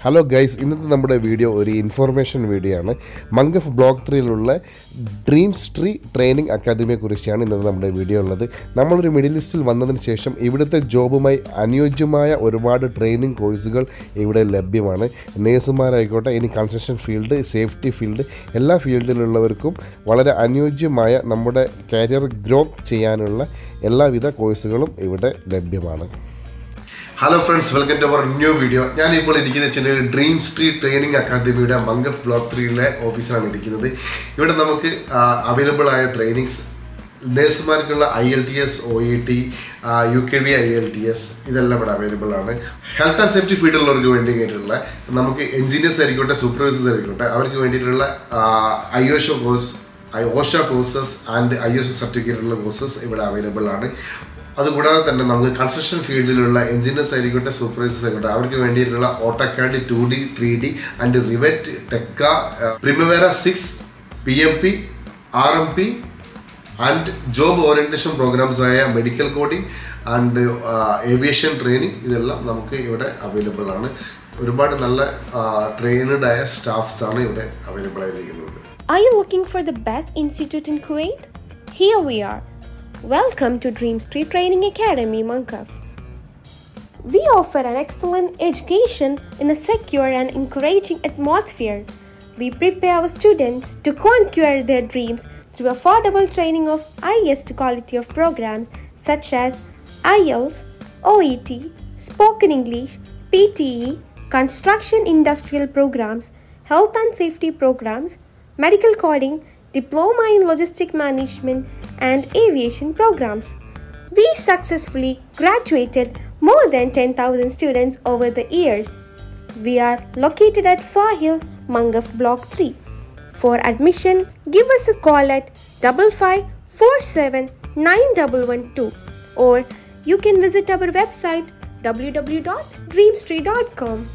Hello guys, ഇന്നത്തെ നമ്മുടെ video ഒരു ഇൻഫർമേഷൻ വീഡിയോ ആണ്. മംഗഫ് ബ്ലോക്ക് 3യിലുള്ള ഡ്രീംസ്ട്രീ ട്രെയിനിങ് അക്കാദമിയെ കുറിച്ചാണ് ഇന്നത്തെ നമ്മുടെ വീഡിയോ ഉള്ളത്. നമ്മളൊരു മിഡിൽ ഈസ്റ്റിൽ വന്നതിന് ശേഷം ഇവിടുത്തെ ജോബുമായി അനുയോജ്യമായ ഒരുപാട് ട്രെയിനിങ് കോഴ്സുകൾ ഇവിടെ ലഭ്യമാണ്. നേഴ്സുമാരായിക്കോട്ടെ, ഇനി കൺസ്ട്രക്ഷൻ ഫീൽഡ്, സേഫ്റ്റി ഫീൽഡ്, എല്ലാ ഫീൽഡിലുള്ളവർക്കും വളരെ അനുയോജ്യമായ നമ്മുടെ കരിയർ ഗ്രോത്ത് ചെയ്യാനുള്ള എല്ലാവിധ കോഴ്സുകളും ഇവിടെ ലഭ്യമാണ്. Hello friends, welcome to our new video. I am in Dreamztree Training Academy Mangaf Block 3 office. Here we have available trainings. IELTS, OET, UKV IELTS. These are available. Health and safety field engineers, supervisors, IOSH courses and IOSH certificate courses available. That's why construction field engineers and supervisors AutoCAD 2D, 3D and Rivet, Tekka, Primavera 6, PMP, RMP and job orientation programs medical coding and aviation training available. Trained staffs available. Are you looking for the best institute in Kuwait? Here we are. Welcome to Dreamztree Training Academy, Mangaf. We offer an excellent education in a secure and encouraging atmosphere. We prepare our students to conquer their dreams through affordable training of highest quality of programs such as IELTS, OET, Spoken English, PTE, Construction Industrial Programs, Health and Safety Programs, Medical Coding, Diploma in Logistic Management and Aviation Programs. We successfully graduated more than 10,000 students over the years. We are located at Far Hill, Mangaf Block 3. For admission, give us a call at 55479112 or you can visit our website www.dreamztree.com.